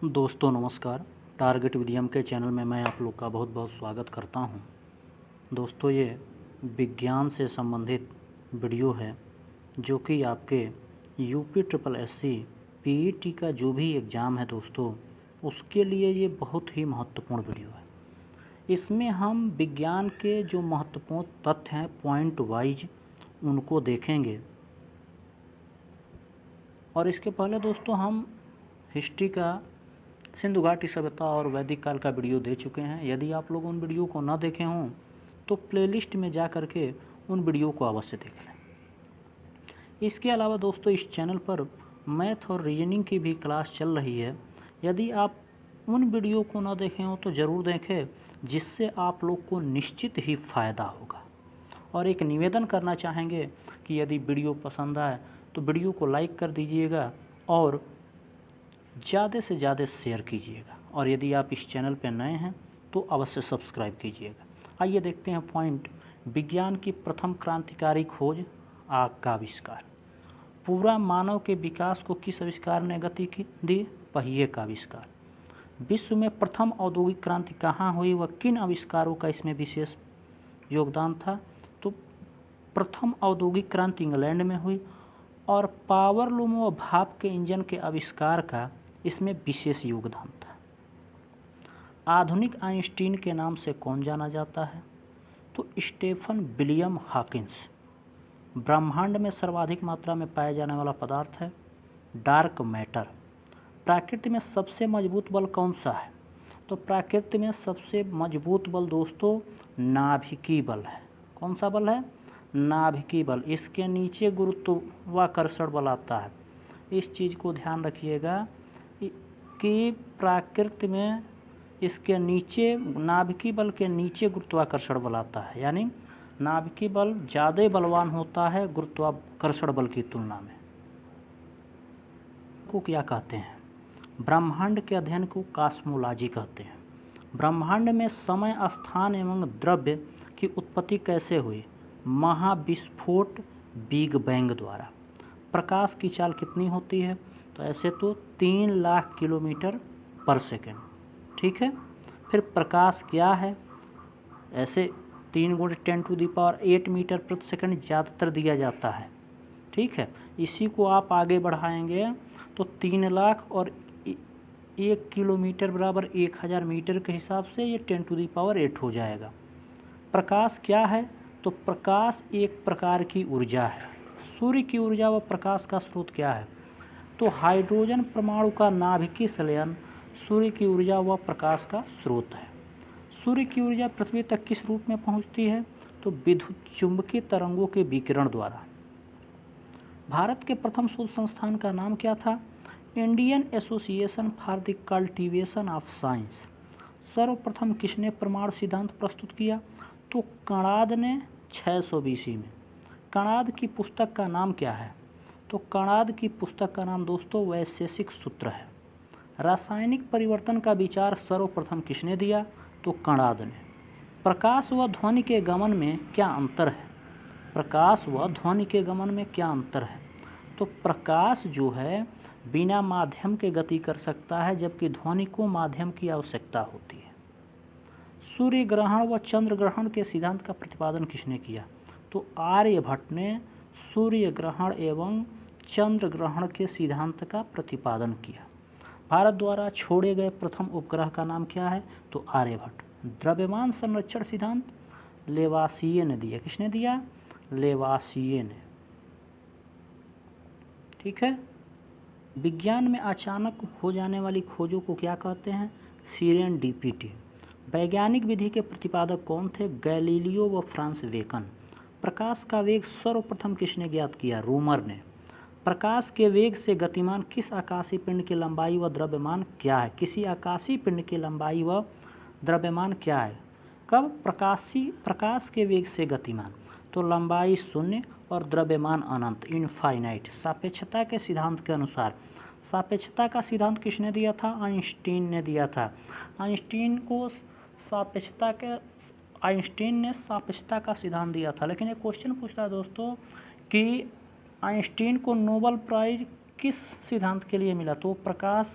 दोस्तों नमस्कार। Target with M के चैनल में मैं आप लोग का बहुत बहुत स्वागत करता हूं। दोस्तों ये विज्ञान से संबंधित वीडियो है जो कि आपके यूपी ट्रिपल एससी पीईटी का जो भी एग्ज़ाम है दोस्तों, उसके लिए ये बहुत ही महत्वपूर्ण वीडियो है। इसमें हम विज्ञान के जो महत्वपूर्ण तथ्य हैं पॉइंट वाइज उनको देखेंगे। और इसके पहले दोस्तों हम हिस्ट्री का सिंधु घाटी सभ्यता और वैदिक काल का वीडियो दे चुके हैं। यदि आप लोग उन वीडियो को ना देखे हों तो प्लेलिस्ट में जा कर के उन वीडियो को अवश्य देख लें। इसके अलावा दोस्तों इस चैनल पर मैथ और रीजनिंग की भी क्लास चल रही है। यदि आप उन वीडियो को ना देखे हों तो ज़रूर देखें, जिससे आप लोग को निश्चित ही फ़ायदा होगा। और एक निवेदन करना चाहेंगे कि यदि वीडियो पसंद आए तो वीडियो को लाइक कर दीजिएगा और ज़्यादा से ज़्यादा शेयर कीजिएगा। और यदि आप इस चैनल पर नए हैं तो अवश्य सब्सक्राइब कीजिएगा। आइए देखते हैं पॉइंट। विज्ञान की प्रथम क्रांतिकारी खोज, आग का आविष्कार। पूरा मानव के विकास को किस आविष्कार ने गति दी? पहिए का आविष्कार। विश्व में प्रथम औद्योगिक क्रांति कहाँ हुई व किन आविष्कारों का इसमें विशेष योगदान था? तो प्रथम औद्योगिक क्रांति इंग्लैंड में हुई और पावरलूम व भाप के इंजन के आविष्कार का इसमें विशेष योगदान था। आधुनिक आइंस्टीन के नाम से कौन जाना जाता है? तो स्टीफन विलियम हॉकिंस। ब्रह्मांड में सर्वाधिक मात्रा में पाया जाने वाला पदार्थ है डार्क मैटर। प्रकृति में सबसे मजबूत बल कौन सा है? तो प्रकृति में सबसे मजबूत बल दोस्तों नाभिकीय बल है। कौन सा बल है? नाभिकीय बल। इसके नीचे गुरुत्वाकर्षण बल आता है। इस चीज़ को ध्यान रखिएगा कि प्रकृति में इसके नीचे नाभिकीय बल के नीचे गुरुत्वाकर्षण बल आता है, यानी नाभिकीय बल ज़्यादा बलवान होता है गुरुत्वाकर्षण बल की तुलना में। को क्या कहते हैं? ब्रह्मांड के अध्ययन को कॉस्मोलॉजी कहते हैं। ब्रह्मांड में समय, स्थान एवं द्रव्य की उत्पत्ति कैसे हुई? महाविस्फोट बिग बैंग द्वारा। प्रकाश की चाल कितनी होती है? तो ऐसे तो 3 लाख किलोमीटर पर सेकेंड। ठीक है। फिर प्रकाश क्या है? ऐसे 3 × 10⁸ मीटर प्रति सेकंड ज़्यादातर दिया जाता है। ठीक है। इसी को आप आगे बढ़ाएंगे तो 3 लाख और 1 किलोमीटर बराबर 1000 मीटर के हिसाब से ये 10⁸ हो जाएगा। प्रकाश क्या है? तो प्रकाश एक प्रकार की ऊर्जा है। सूर्य की ऊर्जा व प्रकाश का स्रोत क्या है? तो हाइड्रोजन परमाणु का नाभिकीय संलयन सूर्य की ऊर्जा व प्रकाश का स्रोत है। सूर्य की ऊर्जा पृथ्वी तक किस रूप में पहुंचती है? तो विद्युत चुंबकीय तरंगों के विकिरण द्वारा। भारत के प्रथम शोध संस्थान का नाम क्या था? Indian association for the cultivation of science. सर्वप्रथम किसने परमाणु सिद्धांत प्रस्तुत किया? तो कणाद ने 600 BC में। कणाद की पुस्तक का नाम क्या है? तो कणाद की पुस्तक का नाम दोस्तों वैशेषिक सूत्र है। रासायनिक परिवर्तन का विचार सर्वप्रथम किसने दिया? तो कणाद ने। प्रकाश व ध्वनि के गमन में क्या अंतर है? प्रकाश व ध्वनि के गमन में क्या अंतर है? तो प्रकाश जो है बिना माध्यम के गति कर सकता है, जबकि ध्वनि को माध्यम की आवश्यकता होती है। सूर्य ग्रहण व चंद्र ग्रहण के सिद्धांत का प्रतिपादन किसने किया? तो आर्यभट्ट ने सूर्य ग्रहण एवं चंद्र ग्रहण के सिद्धांत का प्रतिपादन किया। भारत द्वारा छोड़े गए प्रथम उपग्रह का नाम क्या है? तो आर्यभट्ट। द्रव्यमान संरक्षण सिद्धांत लेवासिये ने दिया। किसने दिया? लेवासिये ने। ठीक है। विज्ञान में अचानक हो जाने वाली खोजों को क्या कहते हैं? सीरेंडिपिटी। वैज्ञानिक विधि के प्रतिपादक कौन थे? गैलीलियो व फ्रांस बेकन। प्रकाश का वेग सर्वप्रथम किसने ज्ञात किया? रोमर ने। प्रकाश के वेग से गतिमान किस आकाशीय पिंड की लंबाई व द्रव्यमान क्या है? किसी आकाशीय पिंड की लंबाई व द्रव्यमान क्या है? कब? प्रकाश के वेग से गतिमान। तो लंबाई 0 और द्रव्यमान अनंत, इनफाइनाइट। सापेक्षता के सिद्धांत के अनुसार। सापेक्षता का सिद्धांत किसने दिया था? आइंस्टीन ने दिया था। आइंस्टीन ने सापेक्षता का सिद्धांत दिया था। लेकिन एक क्वेश्चन पूछता है दोस्तों कि आइंस्टीन को नोबेल प्राइज किस सिद्धांत के लिए मिला? तो प्रकाश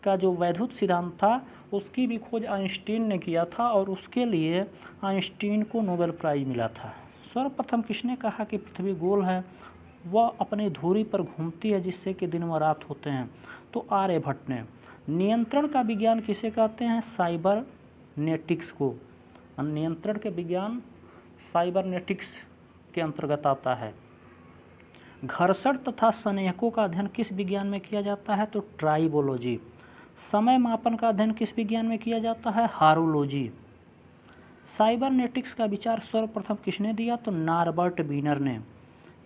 का जो वैद्युत सिद्धांत था उसकी भी खोज आइंस्टीन ने किया था और उसके लिए आइंस्टीन को नोबेल प्राइज मिला था। सर्वप्रथम किसने कहा कि पृथ्वी गोल है, वह अपनी धुरी पर घूमती है जिससे कि दिन व रात होते हैं? तो आर्यभट्ट ने। नियंत्रण का विज्ञान किसे कहते हैं? साइबरनेटिक्स को। नियंत्रण के विज्ञान साइबरनेटिक्स के अंतर्गत आता है। घर्षण तथा संवेहकों का अध्ययन किस विज्ञान में किया जाता है? तो ट्राइबोलॉजी। समय मापन का अध्ययन किस विज्ञान में किया जाता है? हारोलॉजी। साइबरनेटिक्स का विचार सर्वप्रथम किसने दिया? तो नॉर्बर्ट वीनर ने।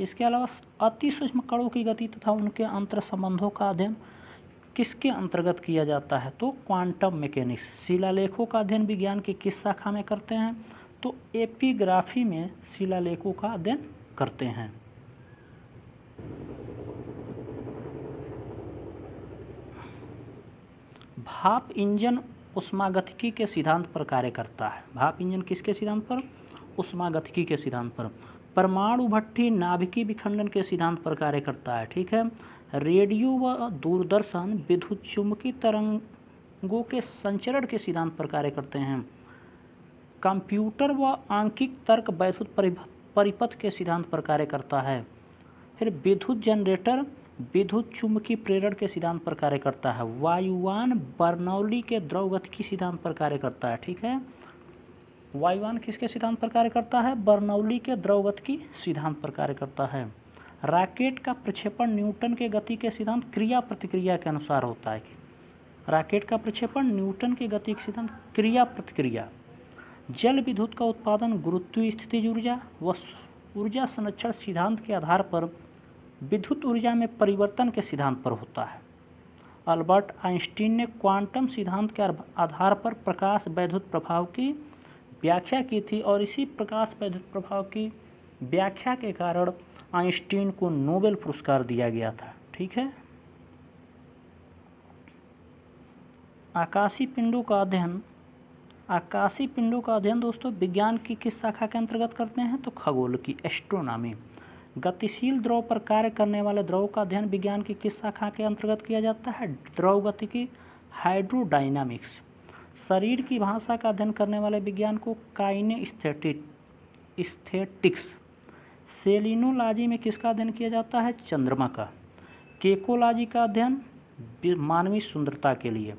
इसके अलावा अति सूक्ष्म कणों की गति तथा उनके अंतर संबंधों का अध्ययन किसके अंतर्गत किया जाता है? तो क्वांटम मैकेनिक्स। शिलालेखों का अध्ययन विज्ञान की किस शाखा में करते हैं? तो एपिग्राफी में शिलालेखों का अध्ययन करते हैं। भाप इंजन ऊष्मागतिकी के सिद्धांत पर कार्य करता है। भाप इंजन किसके सिद्धांत पर? ऊष्मागतिकी के सिद्धांत पर। परमाणु भट्ठी नाभिकीय विखंडन के सिद्धांत पर कार्य करता है। ठीक है। रेडियो व दूरदर्शन विद्युत चुम्बकीय तरंगों के संचरण के सिद्धांत पर कार्य करते हैं। कंप्यूटर व आंकिक तर्क वैद्युत परिपथ के सिद्धांत पर कार्य करता है। फिर विद्युत जनरेटर विद्युत चुम्बकीय प्रेरण के सिद्धांत पर कार्य करता है। वायुयान बर्नौली के द्रवगतिकी सिद्धांत पर कार्य करता है। ठीक है। वायुयान किसके सिद्धांत पर कार्य करता है? बर्नौली के द्रवगतिकी सिद्धांत पर कार्य करता है। रॉकेट का प्रक्षेपण न्यूटन के गति के सिद्धांत क्रिया प्रतिक्रिया के अनुसार होता है। रॉकेट का प्रक्षेपण न्यूटन के गति के सिद्धांत क्रिया प्रतिक्रिया। जल विद्युत का उत्पादन गुरुत्वीय स्थितिज ऊर्जा व ऊर्जा संरक्षण सिद्धांत के आधार पर विद्युत ऊर्जा में परिवर्तन के सिद्धांत पर होता है। अल्बर्ट आइंस्टीन ने क्वांटम सिद्धांत के आधार पर प्रकाश वैद्युत प्रभाव की व्याख्या की थी और इसी प्रकाश वैद्युत प्रभाव की व्याख्या के कारण आइंस्टीन को नोबेल पुरस्कार दिया गया था। ठीक है। आकाशीय पिंडों का अध्ययन। आकाशीय पिंडों का अध्ययन दोस्तों विज्ञान की किस शाखा के अंतर्गत करते हैं? तो खगोल की, एस्ट्रोनॉमी। गतिशील द्रव पर कार्य करने वाले द्रव का अध्ययन विज्ञान की किस शाखा के अंतर्गत किया जाता है? द्रव गतिकी, हाइड्रोडायनामिक्स। शरीर की भाषा का अध्ययन करने वाले विज्ञान को काइनेस्थेटिक्स। सेलिनोलॉजी में किसका अध्ययन किया जाता है? चंद्रमा का। केकोलॉजी का अध्ययन मानवीय सुंदरता के लिए।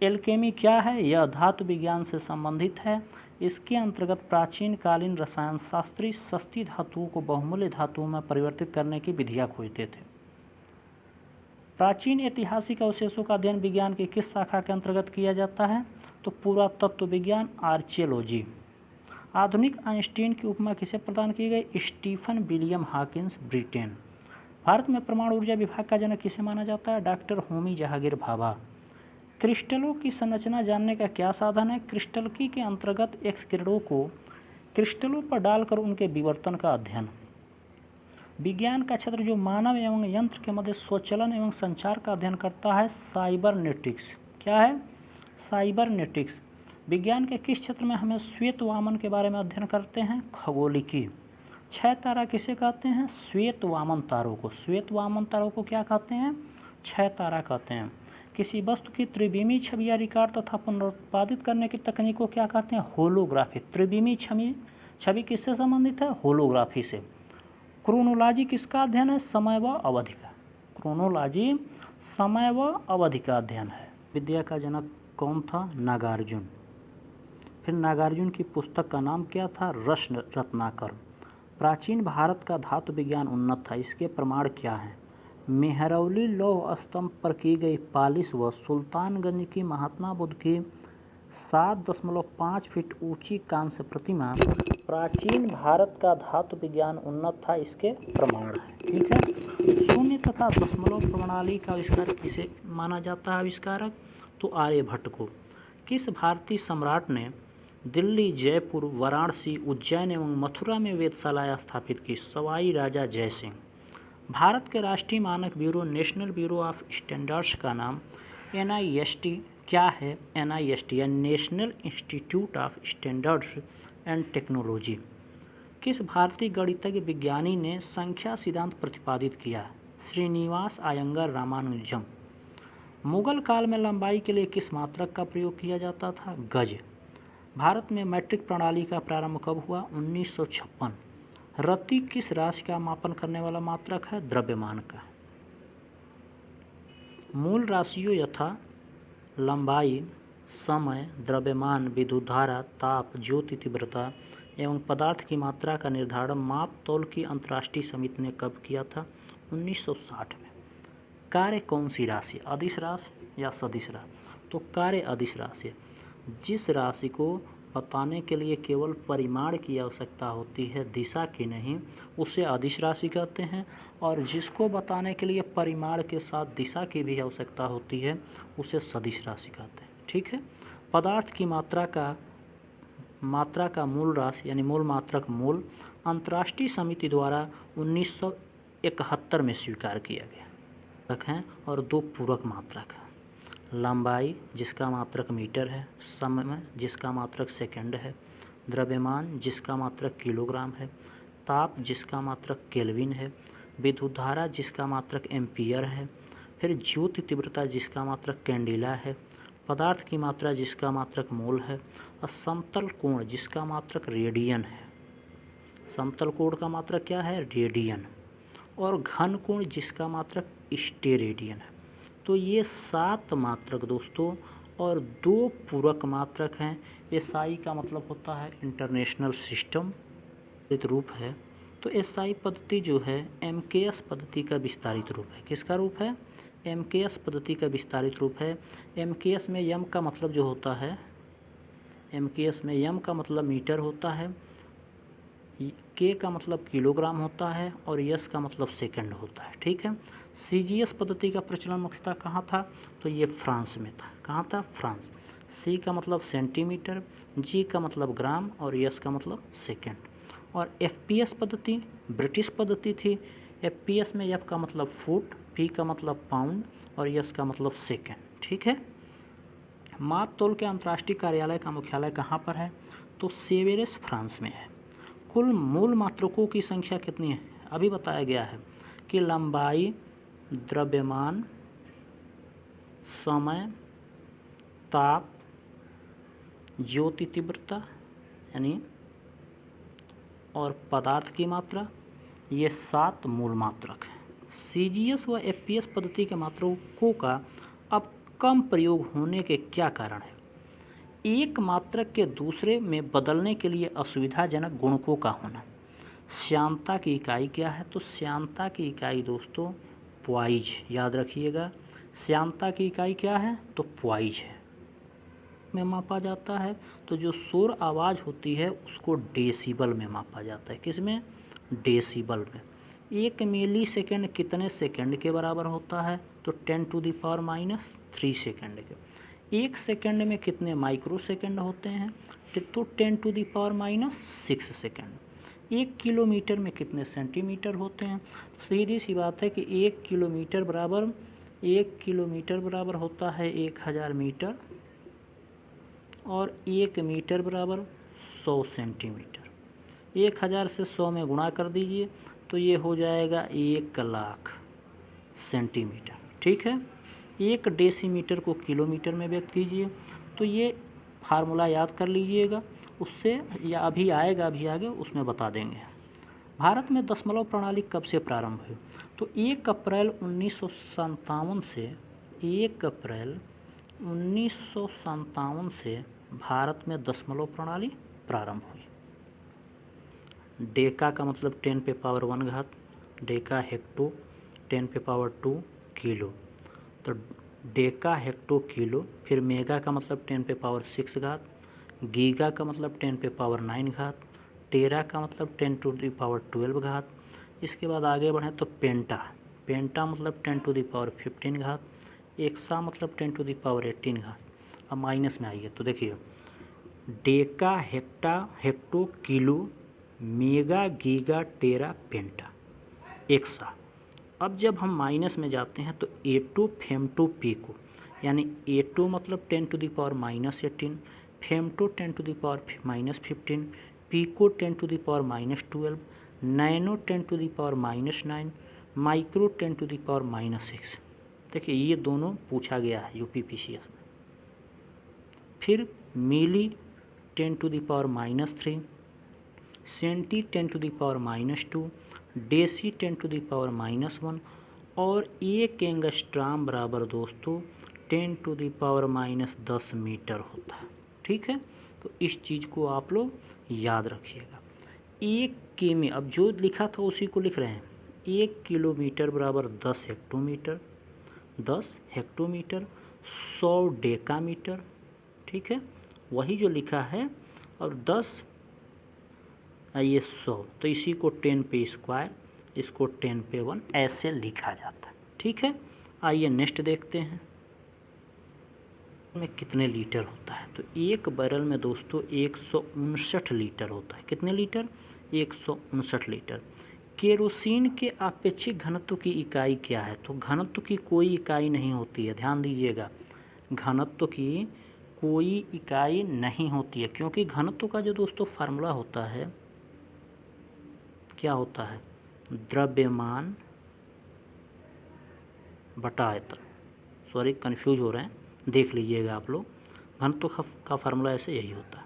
एल्केमी क्या है? यह धातु विज्ञान से संबंधित है। इसके अंतर्गत प्राचीन कालीन रसायन शास्त्री सस्ती धातुओं को बहुमूल्य धातुओं में परिवर्तित करने की विधियाँ खोजते थे। प्राचीन ऐतिहासिक अवशेषों का अध्ययन विज्ञान की किस शाखा के अंतर्गत किया जाता है? तो पुरातत्व विज्ञान, आर्कियोलॉजी। आधुनिक आइंस्टीन की उपमा किसे प्रदान की गई? Stephen William Hawkins, Britain. भारत में परमाणु ऊर्जा विभाग का जनक किसे माना जाता है? डॉक्टर होमी जहांगीर भाभा। क्रिस्टलों की संरचना जानने का क्या साधन है? क्रिस्टलकी के अंतर्गत एक्स किरणों को क्रिस्टलों पर डालकर उनके विवर्तन का अध्ययन। विज्ञान का क्षेत्र जो मानव एवं यंत्र के मध्य स्वचलन एवं संचार का अध्ययन करता है, साइबरनेटिक्स। क्या है? साइबरनेटिक्स। विज्ञान के किस क्षेत्र में हमें श्वेत वामन के बारे में अध्ययन करते हैं? खगोलिकी। 6 तारा किसे कहते हैं? श्वेत वामन तारों को। श्वेत वामन तारों को क्या कहते हैं? 6 तारा कहते हैं। किसी वस्तु की त्रिविमीय छवि या रिकॉर्ड तथा पुनरुत्पादित करने की तकनीक को क्या कहते हैं? होलोग्राफी। त्रिविमीय छवि किससे संबंधित है? होलोग्राफी से। क्रोनोलॉजी किसका अध्ययन है? समय व अवधि का। क्रोनोलॉजी समय व अवधि का अध्ययन है। विद्या का जनक कौन था? नागार्जुन। फिर नागार्जुन की पुस्तक का नाम क्या था? रस रत्नाकर। प्राचीन भारत का धातु विज्ञान उन्नत था, इसके प्रमाण क्या हैं? मेहरौली लौह स्तंभ पर की गई पालिश व सुल्तानगंज की महात्मा बुद्ध की 7.5 फीट ऊंची कांस्य प्रतिमा प्राचीन भारत का धातु विज्ञान उन्नत था, इसके प्रमाण हैं। ठीक है। शून्य तथा दशमलव प्रणाली का आविष्कार किसे माना जाता है आविष्कारक? तो आर्यभट्ट को। किस भारतीय सम्राट ने दिल्ली, जयपुर, वाराणसी, उज्जैन एवं मथुरा में वेधशालाएं स्थापित की? सवाई राजा जयसिंह। भारत के राष्ट्रीय मानक bureau national bureau of standards का नाम NIST क्या है? NIST या national institute of standards and technology. किस भारतीय गणितज्ञ विज्ञानी ने संख्या सिद्धांत प्रतिपादित किया? श्रीनिवास अयंगार रामानुजम। मुगल काल में लंबाई के लिए किस मात्रक का प्रयोग किया जाता था? गज। भारत में मैट्रिक प्रणाली का प्रारंभ कब हुआ? 1956। रति किस राशि का मापन करने वाला मात्रक है? द्रव्यमान का। मूल राशियों यथा लंबाई, समय, द्रव्यमान, विद्युत धारा, ताप, ज्योति तीव्रता एवं पदार्थ की मात्रा का निर्धारण माप तौल की अंतर्राष्ट्रीय समिति ने कब किया था? 1960 में। कार्य कौन सी राशि? अदिश राशि या सदिश राशि? तो कार्य अदिश राशि। जिस राशि को बताने के लिए केवल परिमाण की आवश्यकता होती है, दिशा की नहीं, उसे अदिश राशि कहते हैं। और जिसको बताने के लिए परिमाण के साथ दिशा की भी आवश्यकता होती है, उसे सदिश राशि कहते हैं। ठीक है। पदार्थ की मात्रा का मूल राशि यानी मूल मात्रक मोल अंतर्राष्ट्रीय समिति द्वारा 1971 में स्वीकार किया गया है। और दो पूरक मात्रक है, लंबाई जिसका मात्रक मीटर है, समय जिसका मात्रक सेकंड है, द्रव्यमान जिसका मात्रक किलोग्राम है, ताप जिसका मात्रक केल्विन है, विद्युत धारा जिसका मात्रक एम्पियर है, फिर ज्योति तीव्रता जिसका मात्रक कैंडिला है, पदार्थ की मात्रा जिसका मात्रक मोल है, और समतल कोण जिसका मात्रक रेडियन है। समतल कोण का मात्रक क्या है? रेडियन। और घन कोण जिसका मात्रक स्टेरेडियन है। तो ये 7 मात्रक दोस्तों और 2 पूरक मात्रक हैं। एसआई का मतलब होता है इंटरनेशनल सिस्टम रूप है। तो एसआई पद्धति जो है एमकेएस पद्धति का विस्तारित रूप है। किसका रूप है? एमकेएस पद्धति का विस्तारित रूप है। एमकेएस में यम का मतलब जो होता है, एमकेएस में यम का मतलब मीटर होता है, के का मतलब किलोग्राम होता है और यस का मतलब सेकंड होता है। ठीक है। सीजीएस पद्धति का प्रचलन मुख्यतः कहाँ था? तो ये फ्रांस में था। कहाँ था? फ्रांस। सी का मतलब सेंटीमीटर, जी का मतलब ग्राम और यस का मतलब सेकंड। और एफपीएस पद्धति ब्रिटिश पद्धति थी। एफपीएस में एफ का मतलब फुट, पी का मतलब पाउंड और यस का मतलब सेकंड। ठीक है। माप तौल के अंतर्राष्ट्रीय कार्यालय का मुख्यालय कहाँ पर है? तो सेवेरेस फ्रांस में है। कुल मूल मात्रकों की संख्या कितनी है? अभी बताया गया है कि लंबाई, द्रव्यमान, समय, ताप, ज्योति तीव्रता यानी और पदार्थ की मात्रा, ये 7 मूल मात्रक हैं। सीजीएस व एफपीएस पद्धति के मात्रकों का अब कम प्रयोग होने के क्या कारण है? एक मात्रक के दूसरे में बदलने के लिए असुविधाजनक गुणकों का होना। श्यानता की इकाई क्या है? तो श्यानता की इकाई दोस्तों प्वाइज, याद रखिएगा। श्यानता की इकाई क्या है? तो प्वाइज है में मापा जाता है। तो जो शोर आवाज़ होती है उसको डेसिबल में मापा जाता है। किस में? डेसिबल में। 1 मिली सेकेंड कितने सेकंड के बराबर होता है? तो 10⁻³ सेकंड के। 1 सेकंड में कितने माइक्रो सेकंड होते हैं? तो 10⁻6 सेकंड। 1 किलोमीटर में कितने सेंटीमीटर होते हैं? सीधी सी बात है कि 1 किलोमीटर बराबर होता है 1000 मीटर और 1 मीटर बराबर 100 सेंटीमीटर। 1000 से 100 में गुणा कर दीजिए तो ये हो जाएगा 1,00,000 सेंटीमीटर। ठीक है। 1 डेसीमीटर को किलोमीटर में व्यक्त कीजिए। तो ये फार्मूला याद कर लीजिएगा, उससे या अभी आएगा, अभी आगे उसमें बता देंगे। भारत में दशमलव प्रणाली कब से प्रारंभ हुई? तो 1 अप्रैल 1957 से 1 अप्रैल 1957 से भारत में दशमलव प्रणाली प्रारंभ हुई। डेका का मतलब 10⁻⁻1 घात, डेका हेक्टो 10⁻² किलो, तो डेका हेक्टो किलो। फिर मेगा का मतलब 10⁻6 घात, गीगा का मतलब 10⁻9 घात, टेरा का मतलब 10⁻12 घात। इसके बाद आगे बढ़ें तो पेंटा मतलब 10⁻15 घात, एक्सा मतलब 10⁻18 घात। अब माइनस में आइए तो देखिए deca, hecto, kilo, mega, giga, tera, penta, exa. अब जब हम माइनस में जाते हैं तो एटो, फेमटो, पीको, यानी एटो मतलब 10⁻−18, फेमटो 10⁻−15, पीको 10⁻−12, नैनो 10⁻−9, माइक्रो 10⁻6। देखिए ये दोनों पूछा गया है यूपीपीसीएस में। फिर मिली 10⁻³ सेंटी 10⁻², डेसी 10⁻⁻1 और 1 एंगस्ट्राम बराबर दोस्तों 10⁻10 मीटर होता है। ठीक है, तो इस चीज़ को आप लोग याद रखिएगा। 1 किमी, अब जो लिखा था उसी को लिख रहे हैं। 1 किलोमीटर बराबर 10 हेक्टोमीटर, 10 हेक्टोमीटर 100 डेकामीटर। ठीक है, वही जो लिखा है, और 10 ये 100, तो इसी को 10 पे स्क्वायर, इसको 10 पे 1 ऐसे लिखा जाता है। ठीक है, आइए नेक्स्ट देखते हैं में कितने लीटर होता है। तो एक बैरल में दोस्तों 159 लीटर होता है। कितने लीटर? 159 लीटर। केरोसिन के अपेक्षित घनत्व की इकाई क्या है? तो घनत्व की कोई इकाई नहीं होती है, ध्यान दीजिएगा, घनत्व की कोई इकाई नहीं होती है, क्योंकि घनत्व का जो दोस्तों फार्मूला होता है क्या होता है? द्रव्यमान बटा आयतन। सॉरी कंफ्यूज हो रहे हैं, देख लीजिएगा आप लोग, घनत्व का फार्मूला ऐसे यही होता है।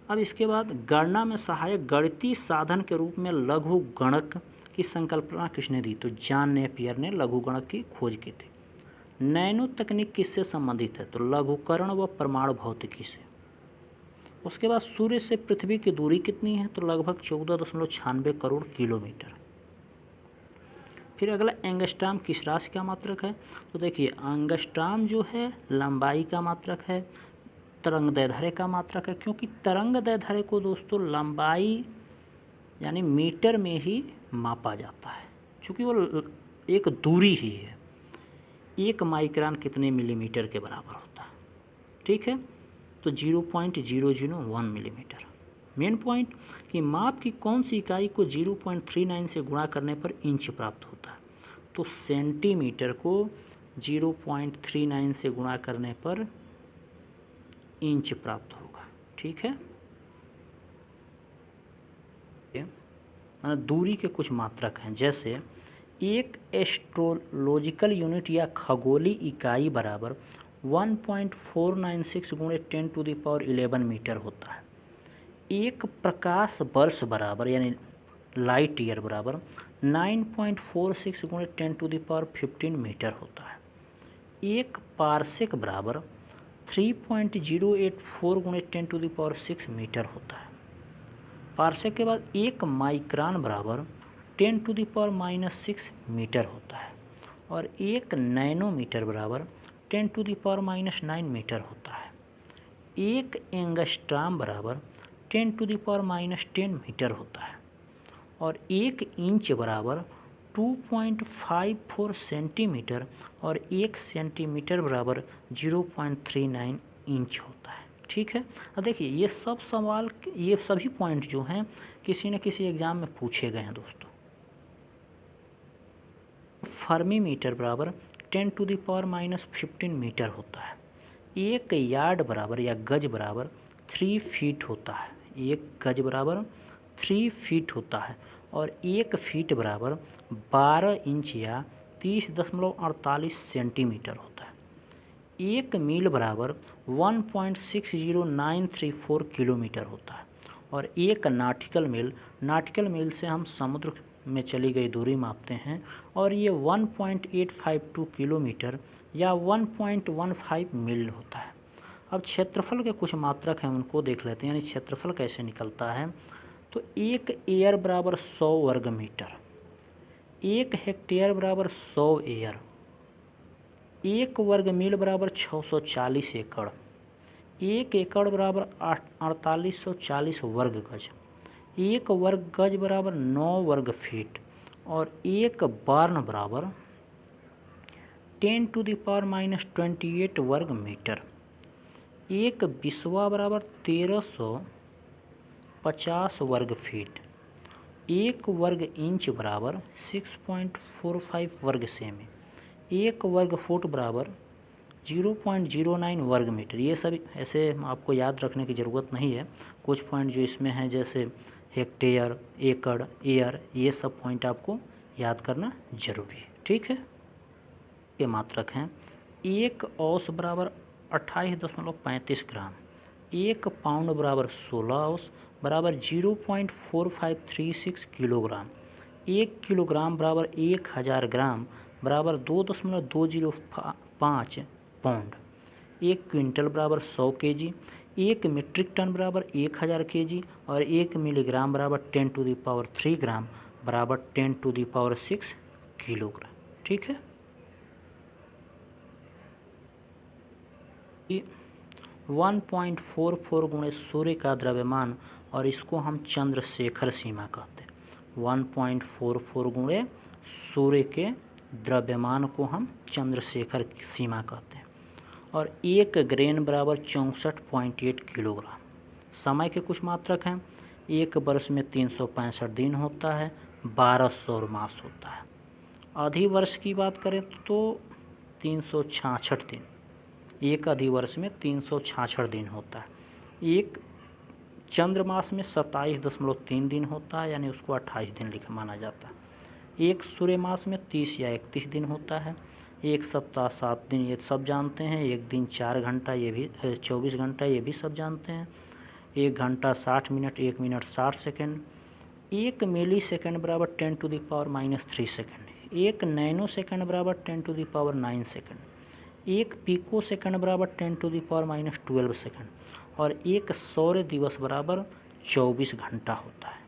अब इसके बाद गणना में सहायक गणितीय साधन के रूप में लघु गणक की संकल्पना किसने दी? तो जॉन नेपियर ने लघु गणक की खोज की थी। नैनो तकनीक किससे संबंधित है? तो लघुकरण व परमाणु भौतिकी से। उसके बाद सूर्य से पृथ्वी की दूरी कितनी है? तो लगभग 14.96 करोड़ किलोमीटर। फिर अगला एंगस्ट्राम किस राशि का मात्रक है? तो देखिए एंगस्ट्राम जो है लंबाई का मात्रक है, तरंग दैर्ध्य का मात्रक है, क्योंकि तरंग दैर्ध्य को दोस्तों लंबाई यानी मीटर में ही मापा जाता है, क्योंकि वो एक दूरी ही है। 1 माइक्रोन कितने मिलीमीटर के बराबर होता है? ठीक है, तो 0.001 मिलीमीटर। मेन पॉइंट कि माप की कौन सी इकाई को 0.39 से गुणा करने पर इंच प्राप्त होता है? तो सेंटीमीटर को 0.39 से गुणा करने पर इंच प्राप्त होगा। ठीक है, दूरी के कुछ मात्रक हैं, जैसे एक एस्ट्रोलॉजिकल यूनिट या खगोली इकाई बराबर 1.496 गुणे 10⁻11 मीटर होता है। एक प्रकाश वर्ष बराबर यानी लाइट ईयर बराबर 9.46 गुणे 10⁻15 मीटर होता है। एक पारसेक बराबर 3.084 गुणे 10⁻6 मीटर होता है। पारसेक के बाद एक माइक्रोन बराबर 10⁻⁻6 मीटर होता है, और एक नैनोमीटर बराबर 10⁻⁻9 मीटर होता है। एक एंगस्ट्राम बराबर 10⁻⁻10 मीटर होता है, और एक इंच बराबर 2.54 सेंटीमीटर, और एक सेंटीमीटर बराबर 0.39 इंच होता है। ठीक है, अब देखिए ये सब सवाल, ये सभी पॉइंट जो हैं किसी न किसी एग्जाम में पूछे गए हैं दोस्तों। फर्मी मीटर बराबर 10⁻⁻15 मीटर होता है। एक यार्ड बराबर या गज बराबर 3 फीट होता है। एक गज बराबर 3 फीट होता है, और एक फीट बराबर 12 इंच या 30.48 सेंटीमीटर होता है। एक मील बराबर 1.60934 किलोमीटर होता है, और एक नाटिकल मील से हम समुद्र में चली गई दूरी मापते हैं, और ये 1.852 किलोमीटर या 1.15 मील होता है। अब क्षेत्रफल के कुछ मात्रक हैं, उनको देख लेते हैं, यानी क्षेत्रफल कैसे निकलता है। तो एक एयर बराबर 100 वर्ग मीटर, एक हेक्टेयर बराबर 100 एयर, एक वर्ग मील बराबर 640 एकड़, एक एकड़ बराबर 4840 वर्ग गज, एक वर्ग गज बराबर 9 वर्ग फीट, और एक बार्न बराबर 10⁻⁻28 वर्ग मीटर, एक बिस्वा बराबर 1350 वर्ग फीट, एक वर्ग इंच बराबर 6.45 वर्ग सेमी, एक वर्ग फुट बराबर 0.09 वर्ग मीटर। ये सब ऐसे आपको याद रखने की ज़रूरत नहीं है, कुछ पॉइंट जो इसमें हैं जैसे हेक्टेयर, एकड़, एयर, ये सब पॉइंट आपको याद करना जरूरी है। ठीक है, के मात्रक हैं। 1 औंस बराबर 28.35 ग्राम, 1 पाउंड बराबर 16 औंस बराबर 0.4536 किलोग्राम, 1 किलोग्राम बराबर 1000 ग्राम बराबर 2.205 पाउंड, 1 क्विंटल बराबर 100 केजी, 1 मीट्रिक टन बराबर 1000 केजी और 1 मिलीग्राम बराबर 10⁻³ ग्राम बराबर 10⁻6 किलोग्राम। ठीक है। 1.44 गुणे सूर्य का द्रव्यमान और इसको हम चंद्रशेखर सीमा कहते हैं। 1.44 गुणे सूर्य के द्रव्यमान को हम चंद्रशेखर सीमा कहते हैं और 1 ग्रेन बराबर 64.8 किलोग्राम। समय के कुछ मात्रक हैं। 1 वर्ष में 365 दिन होता है, 12 सौरमास होता है। अधिवर्ष की बात करें तो 366 दिन, एक अधिवर्ष में 366 दिन होता है। एक चंद्रमास में 27.3 दिन होता है, यानी उसको 28 दिन लिखा माना जाता है। एक सूर्यमास में 30 या 31 दिन होता है। एक सप्ताह 7 दिन, ये सब जानते हैं। एक दिन 4 घंटा, ये भी 24 घंटा, ये भी सब जानते हैं। 1 घंटा 60 मिनट, 1 मिनट 60 सेकेंड। 1 मिली सेकेंड बराबर 10⁻³ सेकेंड। 1 नैनो सेकेंड बराबर 10⁻9 सेकेंड। 1 पिको सेकंड बराबर 10⁻12 सेकंड और 1 सौर दिवस बराबर 24 घंटा होता है।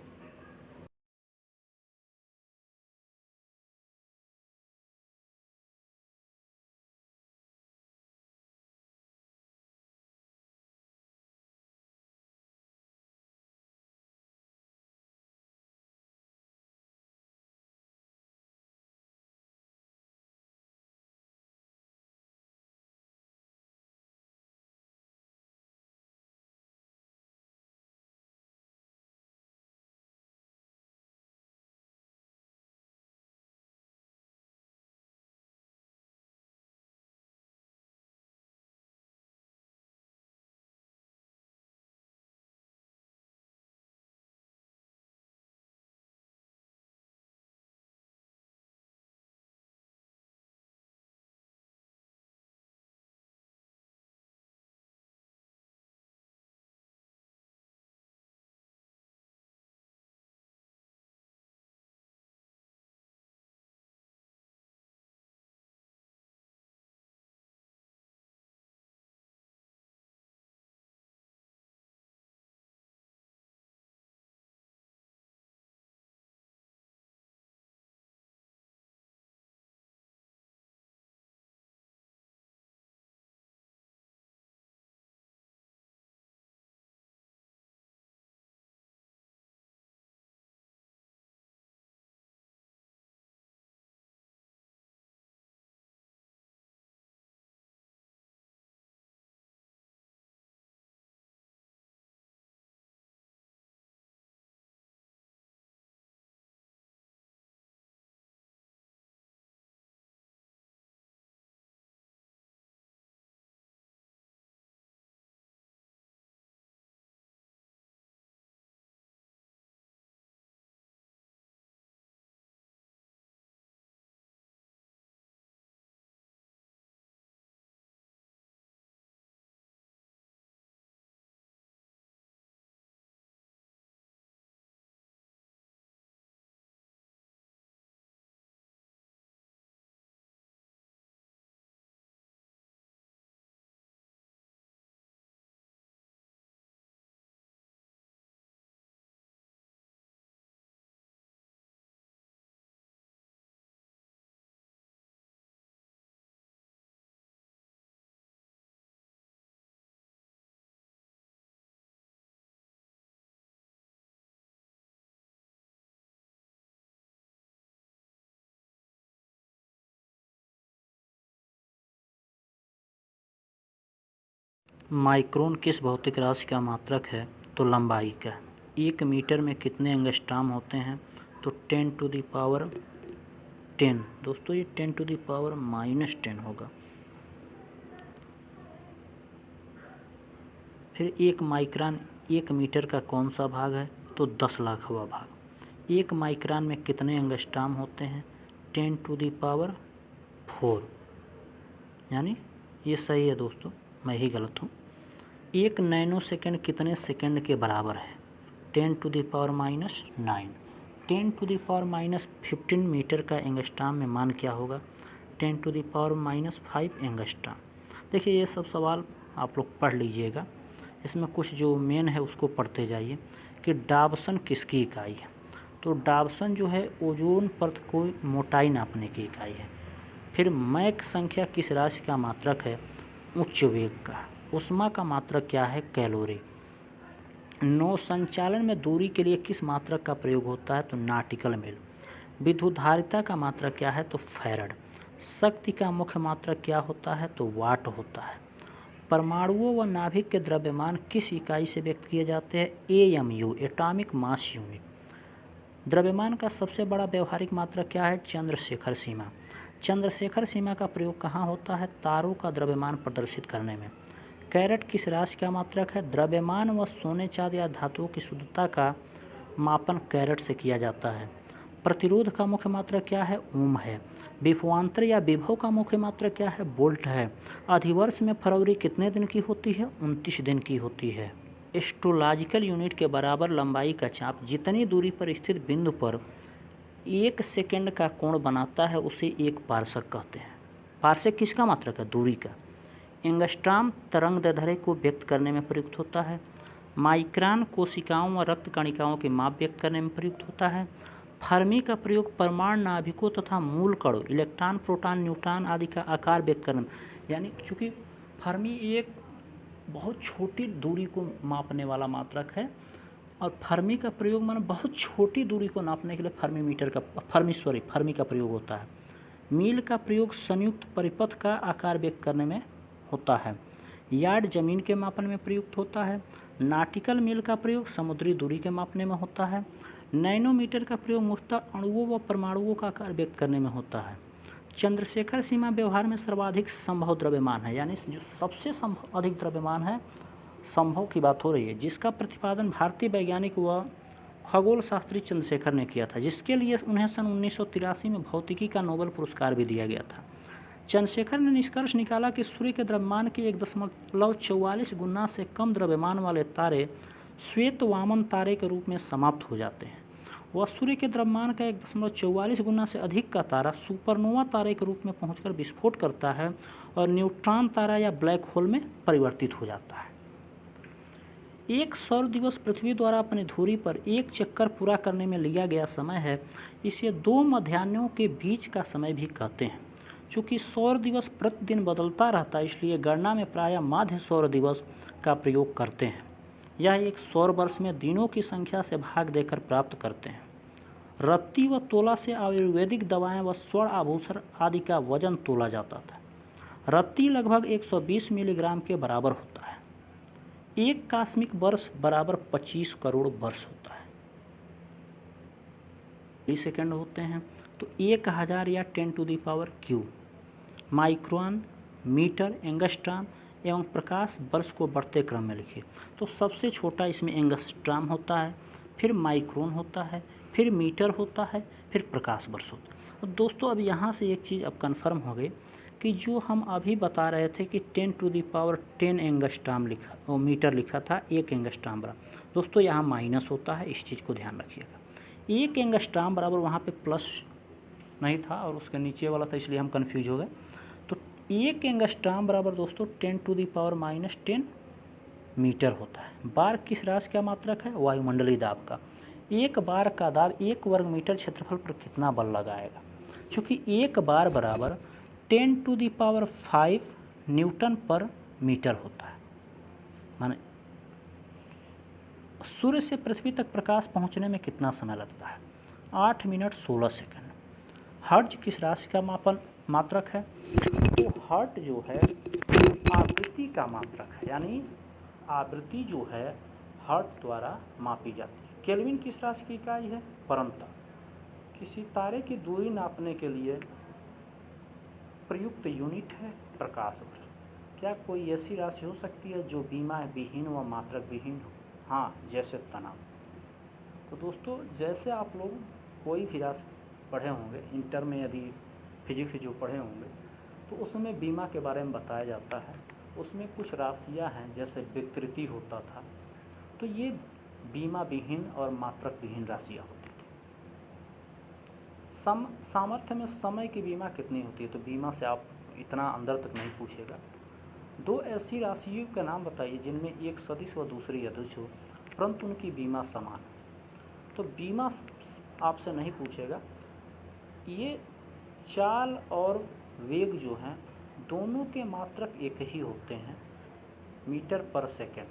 माइक्रोन किस भौतिक राशि का मात्रक है? तो लंबाई का। 1 मीटर में कितने एंगस्ट्राम होते हैं? तो 10⁻10। दोस्तों ये 10⁻−10 होगा। फिर 1 माइक्रोन 1 मीटर का कौन सा भाग है? तो 10 लाखवां भाग। 1 माइक्रोन में कितने एंगस्ट्राम होते हैं? 10⁻4। यानी ये सही है दोस्तों, मैं ही गलत हूँ। 1 नैनो सेकेंड कितने सेकेंड के बराबर है? 10⁻⁹। 10⁻⁻15 मीटर का एंगस्ट्राम में मान क्या होगा? 10⁻⁵ एंगस्ट्राम। देखिए ये सब सवाल आप लोग पढ़ लीजिएगा, इसमें कुछ जो मेन है उसको पढ़ते जाइए कि डाबसन किसकी इकाई है। तो डाबसन जो है ओजोन परत को मोटाई नापने की इकाई है। फिर मैक संख्या किस राशि का मात्रक है? उच्च वेग का। ऊष्मा का मात्रक क्या है? कैलोरी। नौ संचालन में दूरी के लिए किस मात्रक का प्रयोग होता है? तो नाटिकल मील। विद्युत धारिता का मात्रक क्या है? तो फैरड। शक्ति का मुख्य मात्रक क्या होता है? तो वाट होता है। परमाणुओं व नाभिक के द्रव्यमान किस इकाई से व्यक्त किए जाते हैं? AMU, atomic mass unit. द्रव्यमान का सबसे बड़ा व्यवहारिक मात्रक क्या है? चंद्रशेखर सीमा। चंद्रशेखर सीमा का प्रयोग कहाँ होता है? तारों का द्रव्यमान प्रदर्शित करने में। कैरेट किस राशि का मात्रक है? द्रव्यमान व सोने चांदी या धातुओं की शुद्धता का मापन कैरेट से किया जाता है। प्रतिरोध का मुख्य मात्रक क्या है? ओम है। विभवांतर या विभव का मुख्य मात्रक क्या है? वोल्ट है। अधिवर्ष में फरवरी कितने दिन की होती है? 29 दिन की होती है। एस्ट्रोलॉजिकल यूनिट के बराबर लंबाई का चाप जितनी दूरी पर स्थित बिंदु पर 1 सेकेंड का कोण बनाता है उसे एक पार्सक कहते हैं। पार्सक किसका मात्रक है? दूरी का। एंगस्ट्राम तरंग दैर्ध्य को व्यक्त करने में प्रयुक्त होता है। माइक्रान कोशिकाओं व रक्त कणिकाओं के माप व्यक्त करने में प्रयुक्त होता है। फर्मी का प्रयोग परमाणु नाभिकों तथा मूल कणों इलेक्ट्रॉन, प्रोटॉन, न्यूट्रॉन आदि का आकार व्यक्त करने में, यानी चूँकि फर्मी एक बहुत छोटी दूरी को मापने वाला मात्रक है और फर्मी का प्रयोग माने बहुत छोटी दूरी को नापने के लिए फर्मी का प्रयोग होता है। मील का प्रयोग संयुक्त परिपथ का आकार व्यक्त करने में होता है। यार्ड जमीन के मापन में प्रयुक्त होता है। नाटिकल मील का प्रयोग समुद्री दूरी के मापने में होता है। नैनोमीटर का प्रयोग मुख्यतः अणुओं व परमाणुओं का आकार व्यक्त करने में होता है। चंद्रशेखर सीमा व्यवहार में सर्वाधिक संभव द्रव्यमान है, यानी जो सबसे अधिक द्रव्यमान है, संभव की बात हो रही है, जिसका प्रतिपादन भारतीय वैज्ञानिक व खगोल शास्त्री चंद्रशेखर ने किया था, जिसके लिए उन्हें सन 1983 में भौतिकी का नोबेल पुरस्कार भी दिया गया था। चंद्रशेखर ने निष्कर्ष निकाला कि सूर्य के द्रव्यमान के 1.44 गुना से कम द्रव्यमान वाले तारे श्वेत वामन तारे के रूप में समाप्त हो जाते हैं। वह सूर्य के द्रव्यमान का 1.44 गुना से अधिक का तारा सुपरनोवा तारे के रूप में पहुंचकर विस्फोट करता है और न्यूट्रॉन तारा या ब्लैक होल में परिवर्तित हो जाता है। एक सौर दिवस पृथ्वी द्वारा अपनी धुरी पर एक चक्कर पूरा करने में लिया गया समय है। इसे 2 मध्याह्नों के बीच का समय भी कहते हैं। चूँकि सौर दिवस प्रतिदिन बदलता रहता है, इसलिए गणना में प्रायः माध्य सौर दिवस का प्रयोग करते हैं। यह एक सौर वर्ष में दिनों की संख्या से भाग देकर प्राप्त करते हैं। रत्ती व तोला से आयुर्वेदिक दवाएं व स्वर्ण आभूषण आदि का वजन तोला जाता था। रत्ती लगभग 120 मिलीग्राम के बराबर होता है। एक कास्मिक वर्ष बराबर 25 करोड़ वर्ष होता है। 20 सेकेंड होते हैं तो 1000 या 10⁻³ माइक्रोन, मीटर, एंगस्ट्राम एवं प्रकाश वर्ष को बढ़ते क्रम में लिखिए। तो सबसे छोटा इसमें एंगस्ट्राम होता है, फिर माइक्रोन होता है, फिर मीटर होता है, फिर प्रकाश वर्ष होता है। तो दोस्तों अब यहाँ से एक चीज़ अब कन्फर्म हो गई कि जो हम अभी बता रहे थे कि 10⁻10 एंगस्ट्राम लिखा और मीटर लिखा था, 1 एंगस्ट्राम बराबर, दोस्तों यहाँ माइनस होता है, इस चीज़ को ध्यान रखिएगा। 1 एंगस्ट्राम बराबर वहाँ पे प्लस नहीं था और उसके नीचे वाला था, इसलिए हम कन्फ्यूज हो गए। तो 1 एंगस्ट्राम बराबर दोस्तों 10⁻⁻10 मीटर होता है। बार किस राशि का मात्रक है? वायुमंडलीय दाब का। एक बार का दाब 1 वर्ग मीटर क्षेत्रफल पर कितना बल लगाएगा? चूँकि एक बार बराबर 10⁵ न्यूटन पर मीटर होता है। माने सूर्य से पृथ्वी तक प्रकाश पहुंचने में कितना समय लगता है? 8 मिनट 16 सेकंड। हर्ट्ज किस राशि का मात्रक है? तो हर्ट्ज जो है आवृत्ति का मात्रक है, यानी आवृत्ति जो है हर्ट्ज द्वारा मापी जाती है। केल्विन किस राशि की इकाई है? परंतु किसी तारे की दूरी नापने के लिए प्रयुक्त यूनिट है प्रकाश वर्ष। क्या कोई ऐसी राशि हो सकती है जो बीमा विहीन व मात्रक विहीन हो? हाँ, जैसे तनाव। तो दोस्तों जैसे आप लोग कोई भी राशि पढ़े होंगे इंटर में, यदि फिजिक्स जो पढ़े होंगे, तो उसमें बीमा के बारे में बताया जाता है। उसमें कुछ राशियाँ हैं, जैसे विकृति होता था, तो ये बीमा विहीन और मात्रक विहीन राशियाँ होती थी। सामर्थ्य में समय की बीमा कितनी होती है, तो बीमा से आप इतना अंदर तक नहीं पूछेगा। दो ऐसी राशियों का नाम बताइए जिनमें एक सदिश व दूसरी अदिश हो, परंतु उनकी बीमा समान। तो बीमा आपसे नहीं पूछेगा। ये चाल और वेग जो हैं दोनों के मात्रक एक ही होते हैं, मीटर पर सेकंड।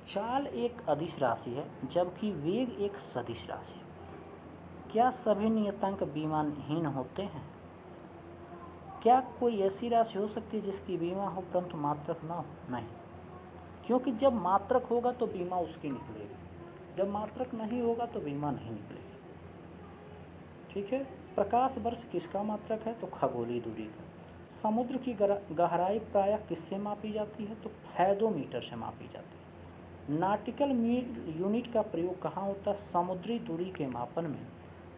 चाल एक अदिश राशि है जबकि वेग एक सदिश राशि है। क्या सभी नियतांक बीमाहीन होते हैं? क्या कोई ऐसी राशि हो सकती है जिसकी बीमा हो परंतु मात्रक ना हो? नहीं, क्योंकि जब मात्रक होगा तो बीमा उसकी निकलेगी, जब मात्रक नहीं होगा तो बीमा नहीं निकलेगी। ठीक है। प्रकाश वर्ष किसका मात्रक है, तो खगोलीय दूरी का। समुद्र की गहराई प्रायः किससे मापी जाती है, तो फैदोमीटर से मापी जाती है। नाटिकल मील यूनिट का प्रयोग कहाँ होता है, समुद्री दूरी के मापन में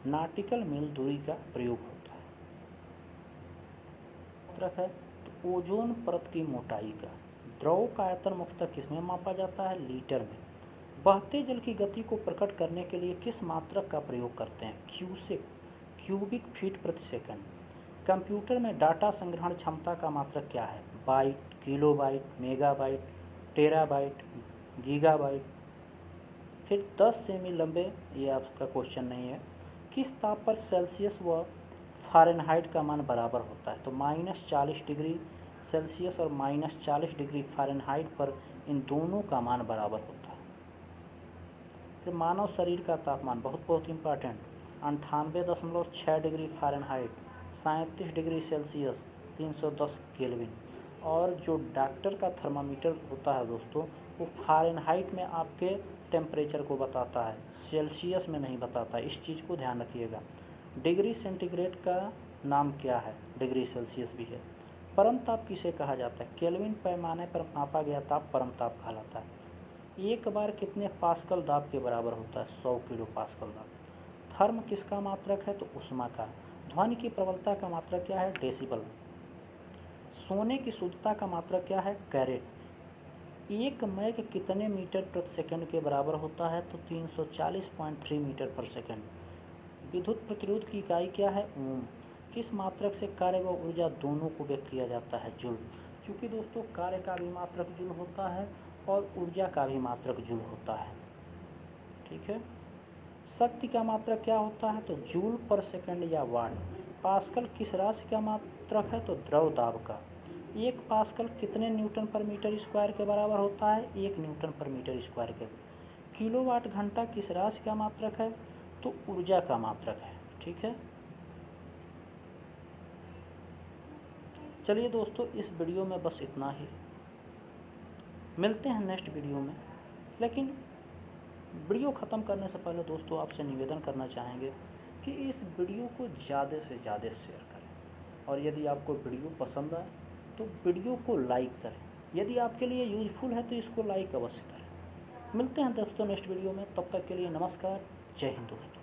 नाटिकल मील दूरी का प्रयोग होता है। मात्रक है तो ओजोन परत की मोटाई का। द्रव का आयतन मुख्यतः किसमें मापा जाता है, लीटर में। बहते जल की गति को प्रकट करने के लिए किस मात्रक का प्रयोग करते हैं, क्यूसेक, क्यूबिक फीट प्रति सेकंड। कंप्यूटर में डाटा संग्रहण क्षमता का मात्रक क्या है, byte, kilobyte, megabyte, terabyte, gigabyte. फिर 10 सेमी लंबे, ये आपका क्वेश्चन नहीं है। किस ताप पर सेल्सियस व फ़ारेनहाइट का मान बराबर होता है, तो -40 डिग्री सेल्सियस और -40 डिग्री फ़ारेनहाइट पर इन दोनों का मान बराबर होता है। फिर मानव शरीर का तापमान बहुत important, 98.6 degree Fahrenheit, 37 degree Celsius, 310 kelvin. और जो डॉक्टर का थर्मामीटर होता है दोस्तों, वो फ़ारेनहाइट में आपके टेम्परेचर को बताता है, सेल्सियस में नहीं बताता। इस चीज़ को ध्यान रखिएगा। डिग्री सेंटीग्रेड का नाम क्या है, डिग्री सेल्सियस भी है। परम ताप किसे कहा जाता है, केल्विन पैमाने पर मापा गया ताप परम ताप कहलाता है। एक बार कितने पास्कल दाब के बराबर होता है, 100 किलो पास्कल दाब। थर्म किसका मात्रक है, तो उष्मा का। ध्वनि की प्रबलता का मात्रक क्या है, डेसिबल। सोने की शुद्धता का मात्रक क्या है, कैरेट। एक मैग कितने मीटर प्रति सेकंड के बराबर होता है, तो 340.3 मीटर पर सेकंड। विद्युत प्रतिरोध की इकाई क्या है, ओम। किस मात्रक से कार्य व ऊर्जा दोनों को व्यक्त किया जाता है, जूल। क्योंकि दोस्तों कार्य का भी मात्रक जूल होता है और ऊर्जा का भी मात्रक जूल होता है। ठीक है। शक्ति का मात्रक क्या होता है, तो जूल पर सेकंड या वाट। पास्कल किस राशि का मात्रक है, तो द्रव दाब का। एक पास्कल कितने न्यूटन पर मीटर स्क्वायर के बराबर होता है, 1 न्यूटन पर मीटर स्क्वायर के। किलोवाट घंटा किस राशि का मात्रक है, तो ऊर्जा का मात्रक है। ठीक है। चलिए दोस्तों, इस वीडियो में बस इतना ही। मिलते हैं नेक्स्ट वीडियो में। लेकिन वीडियो ख़त्म करने से पहले दोस्तों आपसे निवेदन करना चाहेंगे कि इस वीडियो को ज़्यादा से ज़्यादा शेयर करें, और यदि आपको वीडियो पसंद आए तो वीडियो को लाइक करें। यदि आपके लिए यूजफुल है तो इसको लाइक अवश्य करें। मिलते हैं दोस्तों नेक्स्ट वीडियो में, तब तक के लिए नमस्कार, जय हिंद दोस्तों।